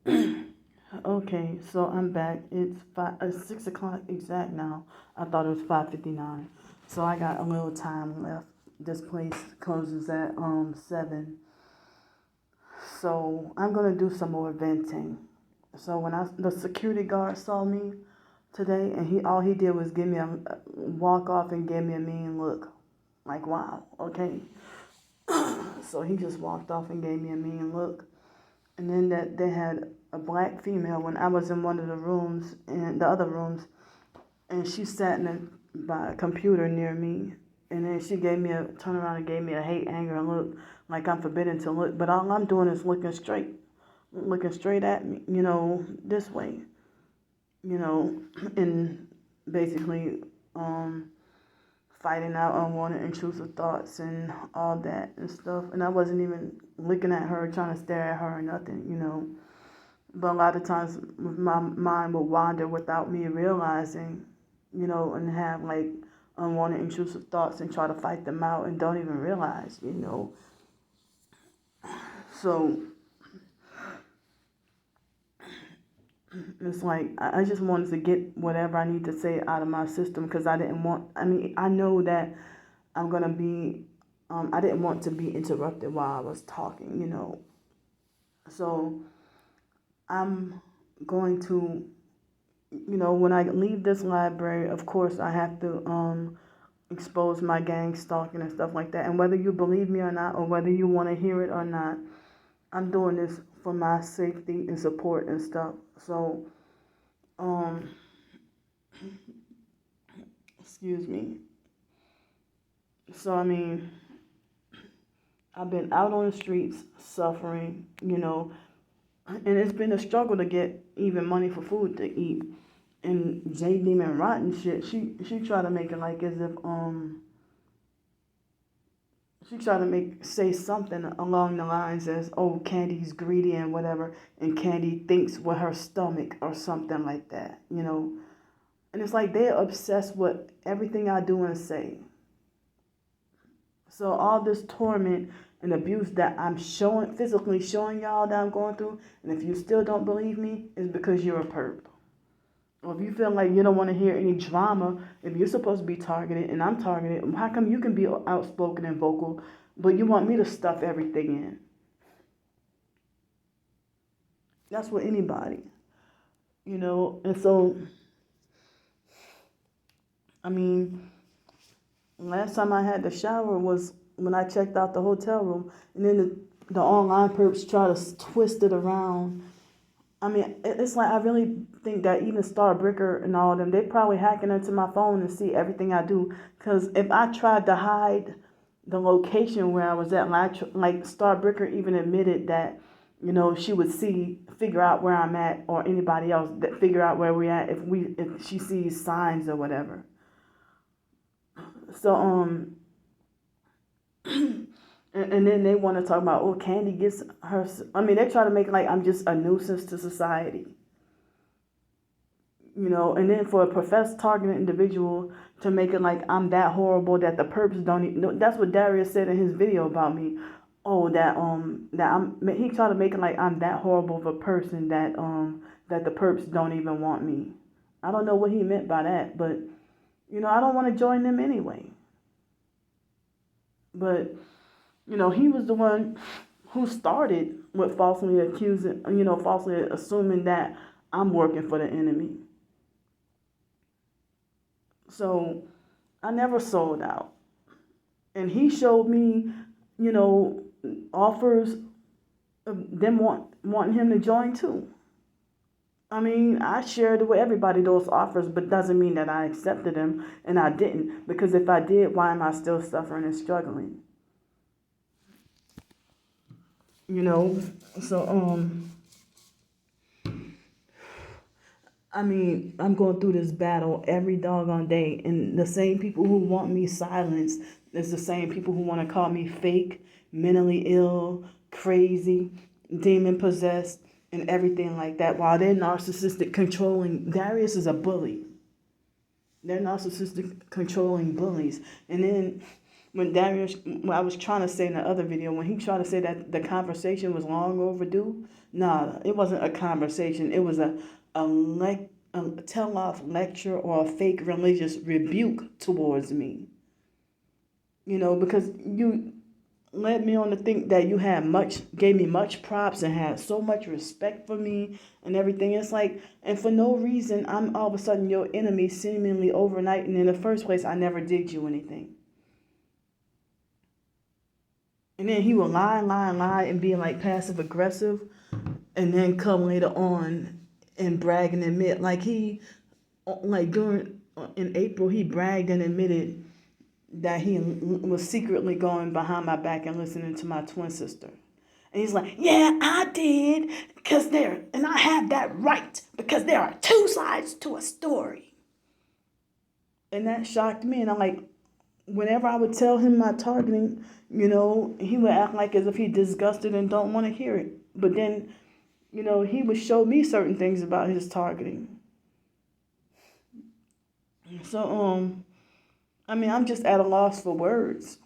Okay, so I'm back. It's 6 o'clock exact now. I thought it was 5:59. So I got a little time left. This place closes at 7. So I'm gonna do some more venting. So when the security guard saw me today, and he all he did was give me a walk off and gave me a mean look, like wow, okay. So he just walked off and gave me a mean look. And then that they had a black female when I was in one of the rooms, in the other rooms, and she sat by a computer near me, and then she gave me a turn around and gave me a hate, anger look, like I'm forbidden to look. But all I'm doing is looking straight at me, this way, and basically um, fighting out unwanted intrusive thoughts and all that and stuff. And I wasn't even looking at her, trying to stare at her or nothing. But a lot of times my mind will wander without me realizing, and have like unwanted intrusive thoughts and try to fight them out and don't even realize. So it's like I just wanted to get whatever I need to say out of my system because I know that I'm going to be, I didn't want to be interrupted while I was talking. So I'm going to, when I leave this library, of course, I have to expose my gang stalking and stuff like that. And whether you believe me or not, or whether you want to hear it or not, I'm doing this for my safety and support and stuff. So, um, excuse me. So, I mean, I've been out on the streets suffering, and it's been a struggle to get even money for food to eat. And J Demon Rotten shit, she tried to make it like as if she tried to say something along the lines as, oh, Candy's greedy and whatever, and Candy thinks with her stomach or something like that. And it's like they're obsessed with everything I do and say. So all this torment and abuse that I'm physically showing y'all that I'm going through, and if you still don't believe me, is because you're a perp. Or if you feel like you don't want to hear any drama, if you're supposed to be targeted and I'm targeted, how come you can be outspoken and vocal, but you want me to stuff everything in? That's with anybody. And so, I mean, last time I had the shower was when I checked out the hotel room, and then the online perps try to twist it around. I mean, it's like I really think that even Starbricker and all of them, they probably hacking into my phone and see everything I do. Because if I tried to hide the location where I was at, like Starbricker even admitted that, she would figure out where I'm at, or anybody else that figure out where we're at if she sees signs or whatever. So and then they want to talk about, oh, Candy gets her. I mean, they try to make it like I'm just a nuisance to society. And then for a professed targeted individual to make it like I'm that horrible that the perps don't even know. That's what Darius said in his video about me. Oh, he tried to make it like I'm that horrible of a person that the perps don't even want me. I don't know what he meant by that, but I don't want to join them anyway. But he was the one who started with falsely assuming that I'm working for the enemy. So I never sold out. And he showed me, offers of them wanting him to join too. I mean, I shared with everybody those offers, but doesn't mean that I accepted them, and I didn't. Because if I did, why am I still suffering and struggling? So I mean, I'm going through this battle every doggone day, and the same people who want me silenced is the same people who want to call me fake, mentally ill, crazy, demon possessed, and everything like that. While they're narcissistic, controlling. Darius is a bully. They're narcissistic, controlling bullies, and then when Darius, when I was trying to say in the other video, when he tried to say that the conversation was long overdue, nah, it wasn't a conversation. It was a tell-off lecture or a fake religious rebuke towards me. Because you led me on to think that you gave me much props and had so much respect for me and everything. It's like, and for no reason, I'm all of a sudden your enemy seemingly overnight. And in the first place, I never did you anything. And then he will lie, and be like passive aggressive, and then come later on and brag and admit, during in April, he bragged and admitted that he was secretly going behind my back and listening to my twin sister. And he's like, yeah, I did, and I have that right, because there are two sides to a story. And that shocked me. And I'm like, whenever I would tell him my targeting, he would act like as if he's disgusted and don't want to hear it. But then, he would show me certain things about his targeting. So, I'm just at a loss for words.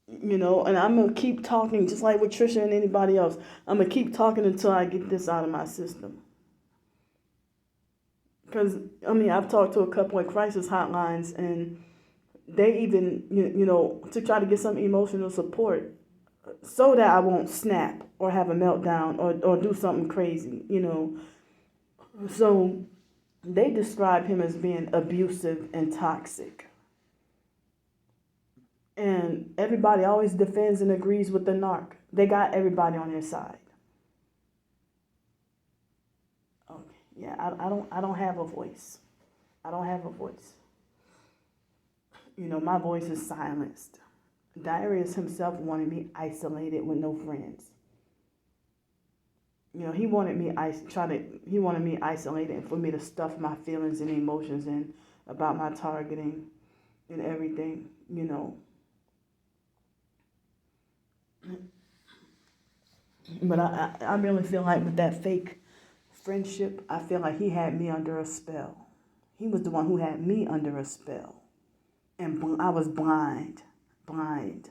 And I'm going to keep talking, just like with Trisha and anybody else. I'm going to keep talking until I get this out of my system. Because, I've talked to a couple of crisis hotlines, and they even, to try to get some emotional support so that I won't snap or have a meltdown or do something crazy, So they describe him as being abusive and toxic. And everybody always defends and agrees with the narc. They got everybody on their side. Okay, yeah, I don't have a voice. I don't have a voice. My voice is silenced. Darius himself wanted me isolated with no friends. He wanted me isolated and for me to stuff my feelings and emotions in about my targeting and everything, But I really feel like with that fake friendship, I feel like he had me under a spell. He was the one who had me under a spell. And I was blind. And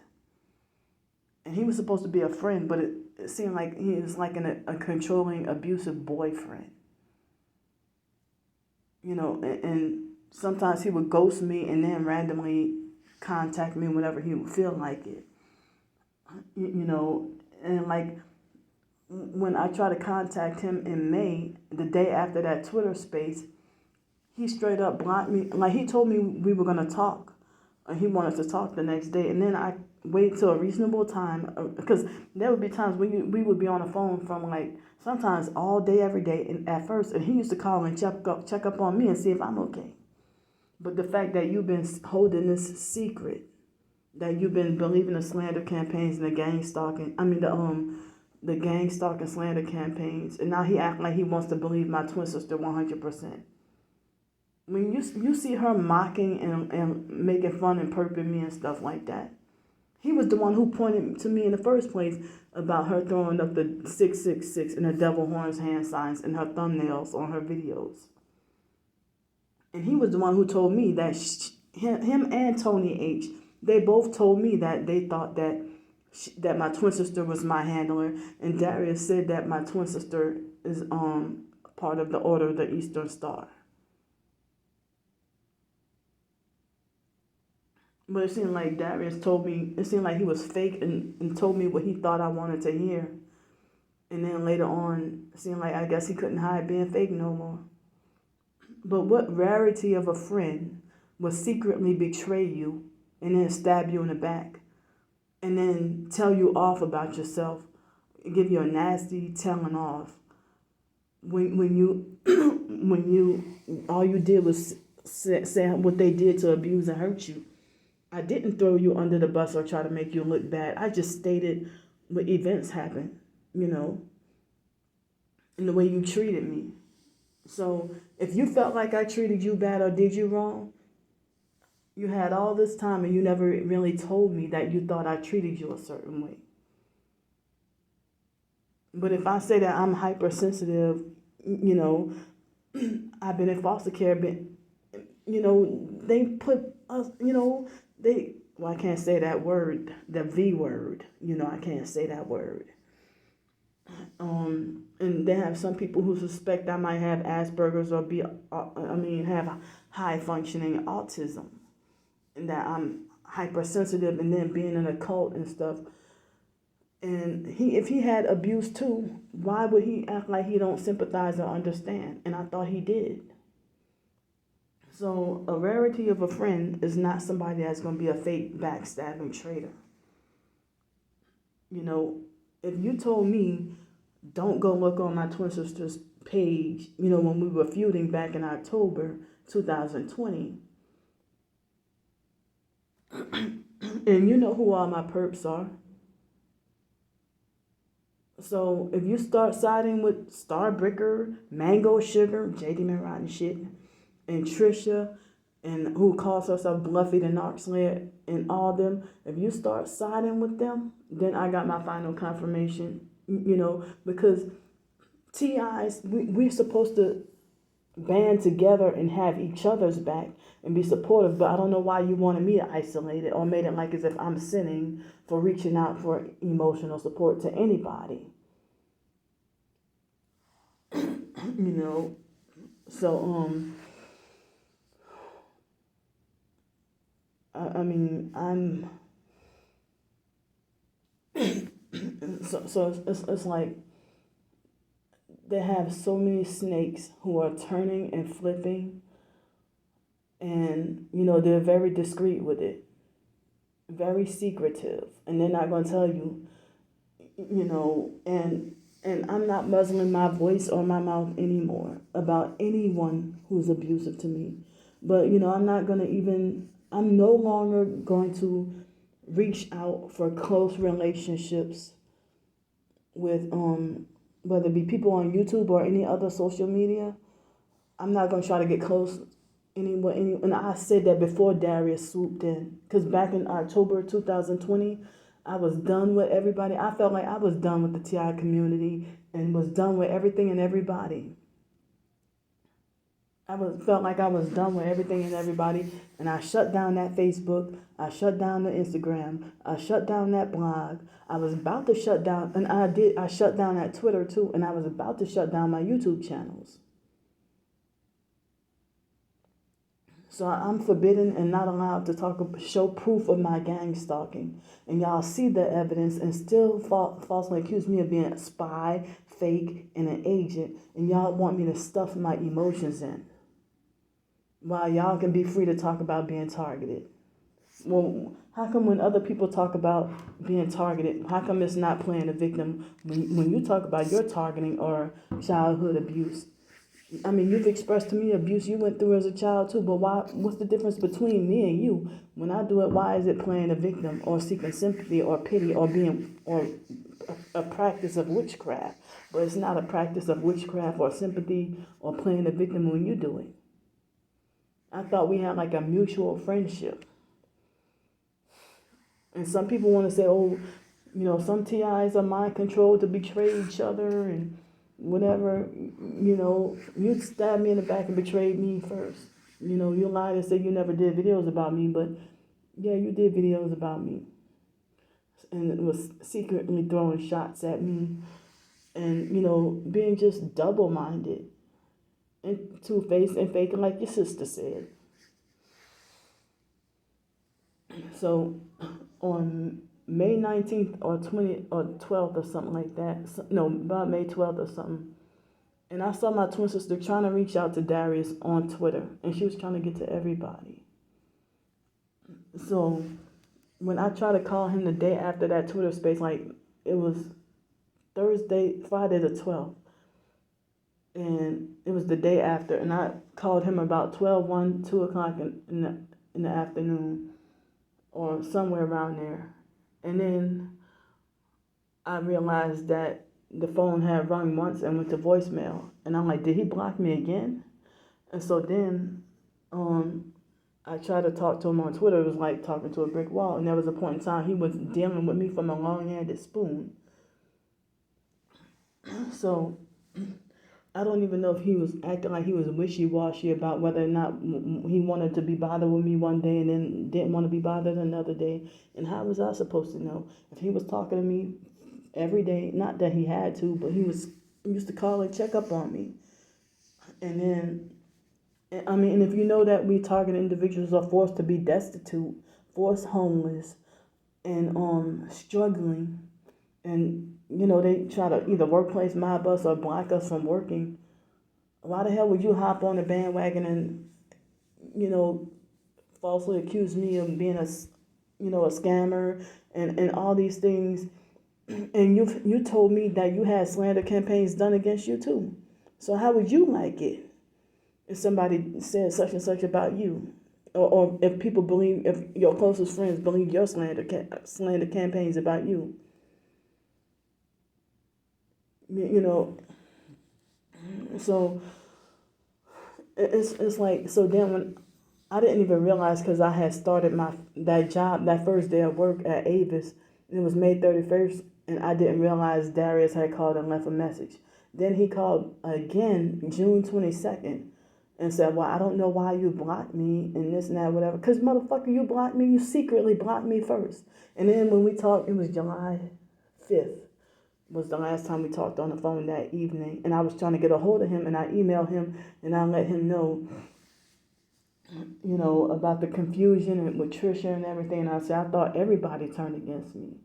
he was supposed to be a friend, but it seemed like he was like a controlling, abusive boyfriend. And sometimes he would ghost me and then randomly contact me whenever he would feel like it. And like when I tried to contact him in May, the day after that Twitter space, he straight up blocked me. Like he told me we were going to talk. He wanted to talk the next day. And then I waited till a reasonable time, because there would be times when we would be on the phone from sometimes all day, every day. And at first, and he used to call and check up on me and see if I'm okay. But the fact that you've been holding this secret, that you've been believing the slander campaigns and the gang stalking, the gang stalking slander campaigns, and now he act like he wants to believe my twin sister 100%. When you see her mocking and making fun and perping me and stuff like that, he was the one who pointed to me in the first place about her throwing up the 666 and the devil horns hand signs and her thumbnails on her videos. And he was the one who told me that him and Tony H, they both told me that they thought that my twin sister was my handler, and Darius said that my twin sister is part of the Order of the Eastern Star. But it seemed like Darius told me, it seemed like he was fake and told me what he thought I wanted to hear. And then later on, it seemed like I guess he couldn't hide being fake no more. But what rarity of a friend would secretly betray you and then stab you in the back and then tell you off about yourself, give you a nasty telling off when you all you did was say what they did to abuse and hurt you. I didn't throw you under the bus or try to make you look bad. I just stated what events happened, and the way you treated me. So if you felt like I treated you bad or did you wrong, you had all this time and you never really told me that you thought I treated you a certain way. But if I say that I'm hypersensitive, I've been in foster care, but, they put us, I can't say that word, the V word. I can't say that word. And they have some people who suspect I might have Asperger's or have high functioning autism, and that I'm hypersensitive, and then being in a cult and stuff. And if he had abuse too, why would he act like he don't sympathize or understand? And I thought he did. So a rarity of a friend is not somebody that's going to be a fake backstabbing traitor. If you told me, don't go look on my twin sister's page, when we were feuding back in October 2020, and you know who all my perps are. So if you start siding with Starbricker, Mango Sugar, JD Rotten shit, and Trisha, and who calls herself Bluffy the Narc Slayer, and all them, if you start siding with them, then I got my final confirmation, because TIs, we're supposed to band together and have each other's back and be supportive, but I don't know why you wanted me to isolate it or made it like as if I'm sinning for reaching out for emotional support to anybody. So I'm so it's like they have so many snakes who are turning and flipping, and they're very discreet with it, very secretive, and they're not going to tell you, and I'm not muzzling my voice or my mouth anymore about anyone who's abusive to me. But I'm no longer going to reach out for close relationships with whether it be people on YouTube or any other social media. I'm not going to try to get close anymore. And I said that before Darius swooped in. Because back in October 2020, I was done with everybody. I felt like I was done with the TI community and was done with everything and everybody. Felt like I was done with everything and everybody. And I shut down that Facebook. I shut down the Instagram. I shut down that blog. I was about to shut down, and I shut down that Twitter too, and I was about to shut down my YouTube channels. So I'm forbidden and not allowed to show proof of my gang stalking. And y'all see the evidence and still falsely accuse me of being a spy, fake, and an agent. And y'all want me to stuff my emotions in, while y'all can be free to talk about being targeted. Well, how come when other people talk about being targeted, how come it's not playing the victim when you talk about your targeting or childhood abuse? You've expressed to me abuse you went through as a child too, but why? What's the difference between me and you? When I do it, why is it playing a victim or seeking sympathy or pity or being or a practice of witchcraft? But it's not a practice of witchcraft or sympathy or playing a victim when you do it. I thought we had like a mutual friendship. And some people want to say, some TIs are mind controlled to betray each other and whatever. You stabbed me in the back and betrayed me first. You lied and said you never did videos about me, but yeah, you did videos about me. And it was secretly throwing shots at me and, being just double-minded and two-faced and fake, like your sister said. So on May 19th or 20th or 12th or something like that, about May 12th or something, and I saw my twin sister trying to reach out to Darius on Twitter, and she was trying to get to everybody. So when I tried to call him the day after that Twitter space, like it was Friday the 12th, and it was the day after, and I called him about 12:01, 2 o'clock in the afternoon, or somewhere around there. And then I realized that the phone had rung once and went to voicemail. And I'm like, did he block me again? And so then I tried to talk to him on Twitter. It was like talking to a brick wall. And there was a point in time he was dealing with me from a long-handed spoon. So I don't even know if he was acting like he was wishy-washy about whether or not he wanted to be bothered with me one day and then didn't want to be bothered another day. And how was I supposed to know? If he was talking to me every day, not that he had to, but he used to call and check up on me. And then, I mean, and if you know that we target individuals are forced to be destitute, forced homeless, and struggling, and they try to either workplace mob us or block us from working, why the hell would you hop on the bandwagon and falsely accuse me of being a scammer and all these things? And you told me that you had slander campaigns done against you too. So how would you like it if somebody said such and such about you? Or if people believe, if your closest friends believe your slander campaigns about you? So it's like, so then when I didn't even realize, because I had started that job that first day of work at Avis. It was May 31st, and I didn't realize Darius had called and left a message. Then he called again June 22nd and said, well, I don't know why you blocked me and this and that, whatever. Because, motherfucker, you blocked me. You secretly blocked me first. And then when we talked, it was July 5th was the last time we talked on the phone that evening. And I was trying to get a hold of him, and I emailed him, and I let him know, about the confusion and with Trisha and everything. And I said, I thought everybody turned against me.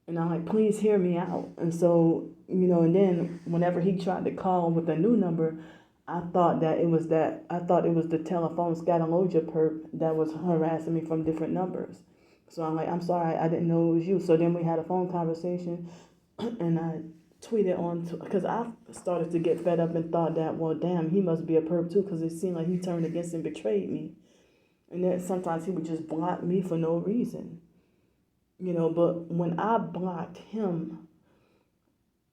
And I'm like, please hear me out. And so, and then whenever he tried to call with a new number, I thought it was the telephone scatologia perp that was harassing me from different numbers. So I'm like, I'm sorry, I didn't know it was you. So then we had a phone conversation, and I tweeted because I started to get fed up and thought that, well, damn, he must be a perp too, because it seemed like he turned against and betrayed me. And then sometimes he would just block me for no reason. But when I blocked him,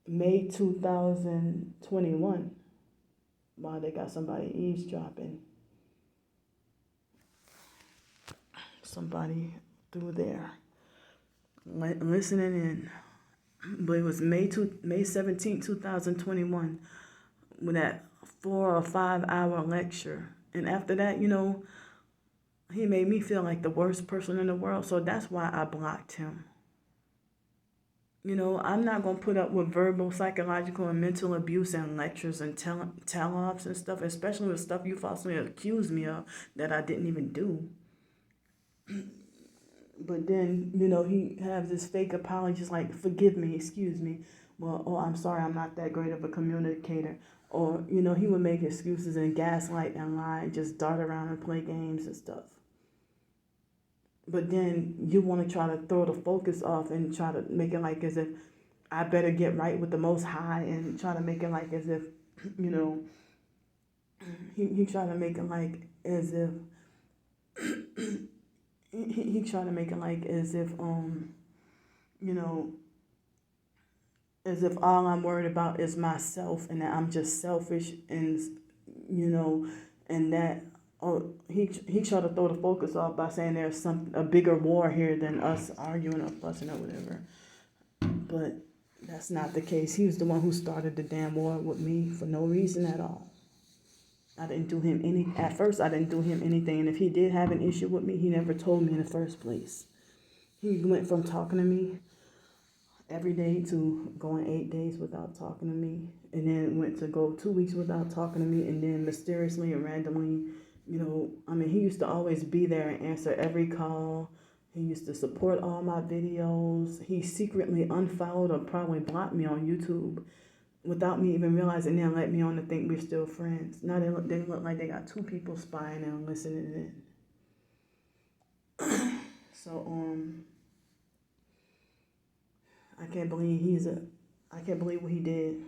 May 2021, wow, they got somebody eavesdropping. Somebody through there listening in. But it was May 17, 2021, with that 4 or 5 hour lecture. And after that, he made me feel like the worst person in the world. So that's why I blocked him. I'm not going to put up with verbal, psychological, and mental abuse and lectures and tell-offs and stuff, especially with stuff you falsely accused me of that I didn't even do. But then, he has this fake apologies like, forgive me, excuse me. Well, I'm sorry, I'm not that great of a communicator. Or, he would make excuses and gaslight and lie and just dart around and play games and stuff. But then you want to try to throw the focus off and try to make it like as if I better get right with the Most High, and try to make it like as if, he tried to make it like as if, he tried to make it like as if, as if all I'm worried about is myself, and that I'm just selfish, and, and that, he tried to throw the focus off by saying there's a bigger war here than us arguing or fussing or whatever. But that's not the case. He was the one who started the damn war with me for no reason at all. I didn't do him at first I didn't do him anything, and if he did have an issue with me, he never told me in the first place. He went from talking to me every day to going 8 days without talking to me, and then went to go 2 weeks without talking to me, and then mysteriously and randomly, he used to always be there and answer every call. He used to support all my videos. He secretly unfollowed or probably blocked me on YouTube without me even realizing, then let me on to think we're still friends. Now they look like they got 2 people spying and listening in. So, I can't believe I can't believe what he did.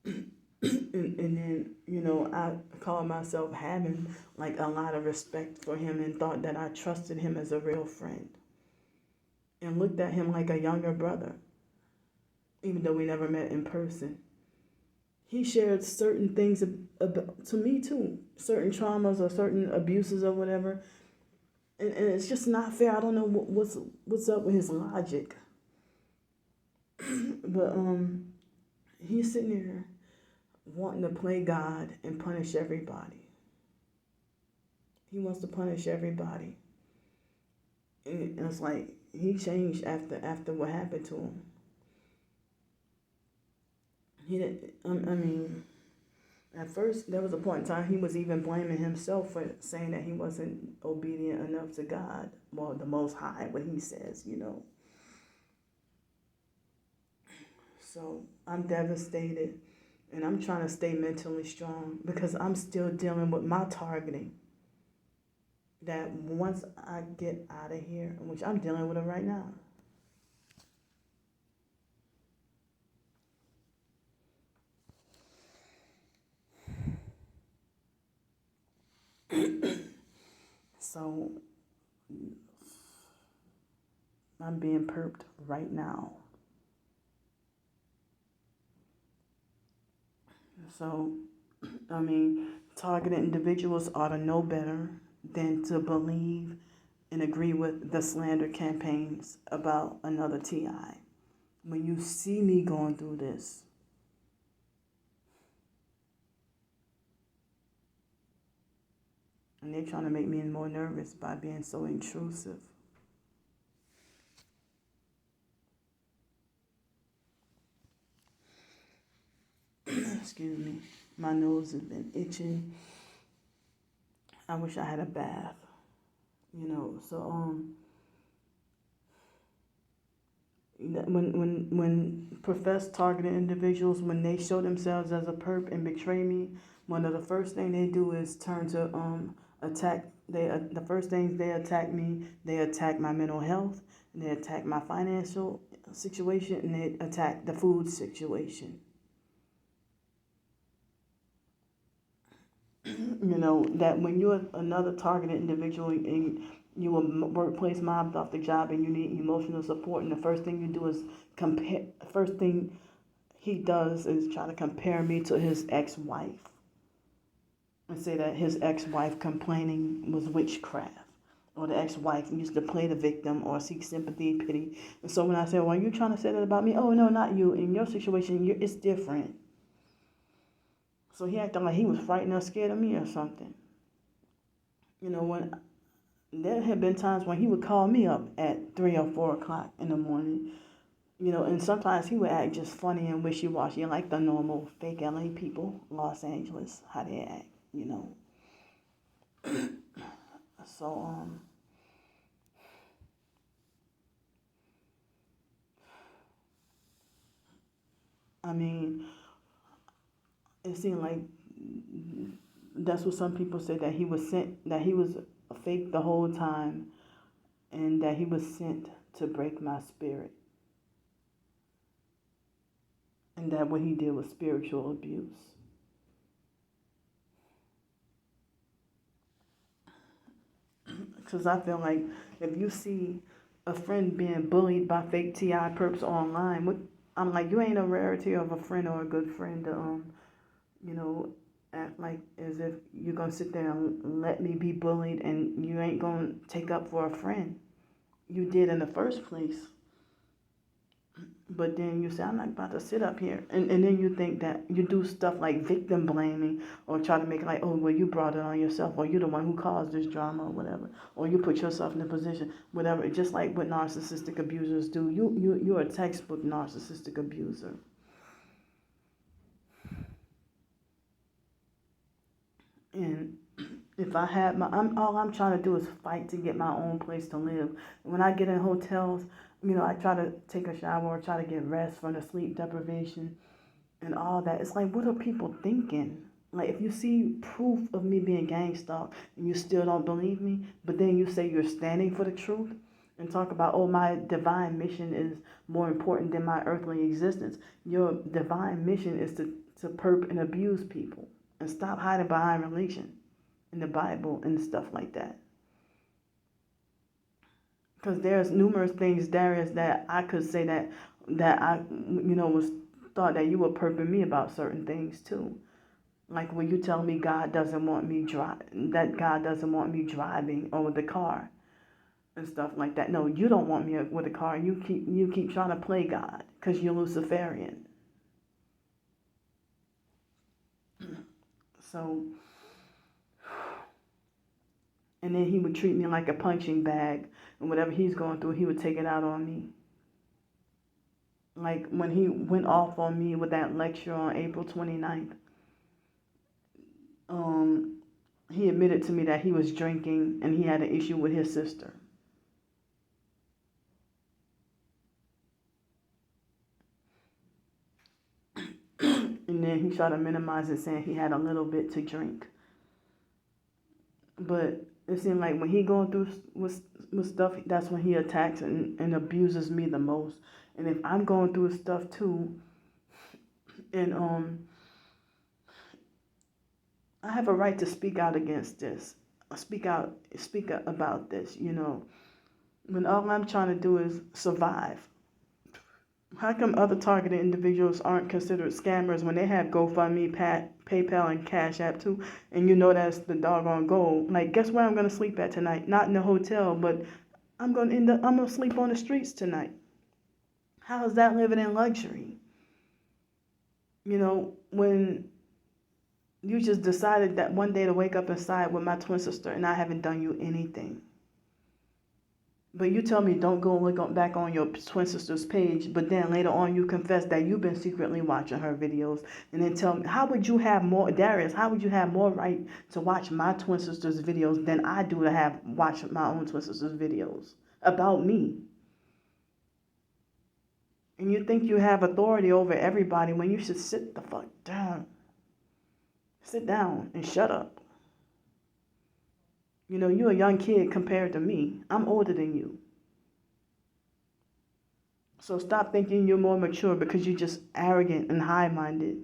And then, I call myself having like a lot of respect for him and thought that I trusted him as a real friend. And looked at him like a younger brother, even though we never met in person. He shared certain things to me too, certain traumas or certain abuses or whatever. And it's just not fair. I don't know what's up with his logic. But he's sitting there wanting to play God and punish everybody. He wants to punish everybody. And it's like he changed after what happened to him. He didn't. I mean, at first there was a point in time he was even blaming himself for saying that he wasn't obedient enough to God, well, the Most High, what he says, So I'm devastated, and I'm trying to stay mentally strong because I'm still dealing with my targeting. That once I get out of here, which I'm dealing with it right now. So I'm being perped right now. So, I mean, targeted individuals ought to know better than to believe and agree with the slander campaigns about another TI. When you see me going through this, and they're trying to make me more nervous by being so intrusive. Excuse me. My nose has been itching. I wish I had a bath. So when professed targeted individuals, when they show themselves as a perp and betray me, one of the first thing they do is turn to attack. The first things they attack me, they attack my mental health, and they attack my financial situation, and they attack the food situation. That when you're another targeted individual and you were workplace mobbed off the job and you need emotional support, and the first thing you do is compare. First thing he does is try to compare me to his ex-wife and say that his ex-wife complaining was witchcraft, or the ex-wife used to play the victim or seek sympathy, pity. And so when I say, well, are you trying to say that about me? Oh, no, not you. In your situation, it's different. So he acted like he was frightened or scared of me or something. When there had been times when he would call me up at 3 or 4 o'clock in the morning, and sometimes he would act just funny and wishy-washy, like the normal fake LA people, Los Angeles, how they act, So, I mean, it seemed like that's what some people said, that he was sent, that he was fake the whole time, and that he was sent to break my spirit. And that what he did was spiritual abuse. Because I feel like if you see a friend being bullied by fake TI perps online, I'm like, you ain't a rarity of a friend or a good friend to, act like as if you're going to sit there and let me be bullied and you ain't going to take up for a friend. You did in the first place. But then you say, I'm not about to sit up here. And then you think that you do stuff like victim blaming, or try to make it like, oh, well, you brought it on yourself, or you're the one who caused this drama or whatever. Or you put yourself in a position, whatever. Just like what narcissistic abusers do. You're a textbook narcissistic abuser. And if I had all I'm trying to do is fight to get my own place to live. When I get in hotels, I try to take a shower or try to get rest from the sleep deprivation and all that. It's like, what are people thinking? Like, if you see proof of me being gang stalked and you still don't believe me, but then you say you're standing for the truth and talk about, oh, my divine mission is more important than my earthly existence. Your divine mission is to perp and abuse people and stop hiding behind religion in the Bible and stuff like that. Because there's numerous things, Darius, that I could say that I, was thought that you were perping me about certain things too. Like when you tell me God doesn't want me driving or with the car and stuff like that. No, you don't want me with a car. You keep trying to play God because you're Luciferian. So, and then he would treat me like a punching bag, and whatever he's going through, he would take it out on me. Like when he went off on me with that lecture on April 29th, he admitted to me that he was drinking and he had an issue with his sister. And then he tried to minimize it, saying he had a little bit to drink. But it seemed like when he going through with stuff, that's when he attacks and abuses me the most. And if I'm going through stuff too, and I have a right to speak out against this. Speak about this. When all I'm trying to do is survive. How come other targeted individuals aren't considered scammers when they have GoFundMe, PayPal, and Cash App too? And that's the doggone goal. Like, guess where I'm gonna sleep at tonight? Not in a hotel, but I'm gonna sleep on the streets tonight. How is that living in luxury? When you just decided that one day to wake up inside with my twin sister and I haven't done you anything. But you tell me don't go look back on your twin sister's page, but then later on you confess that you've been secretly watching her videos, and then tell me, Darius, how would you have more right to watch my twin sister's videos than I do to watch my own twin sister's videos about me? And you think you have authority over everybody when you should sit the fuck down. Sit down and shut up. You're a young kid compared to me. I'm older than you. So stop thinking you're more mature because you're just arrogant and high-minded.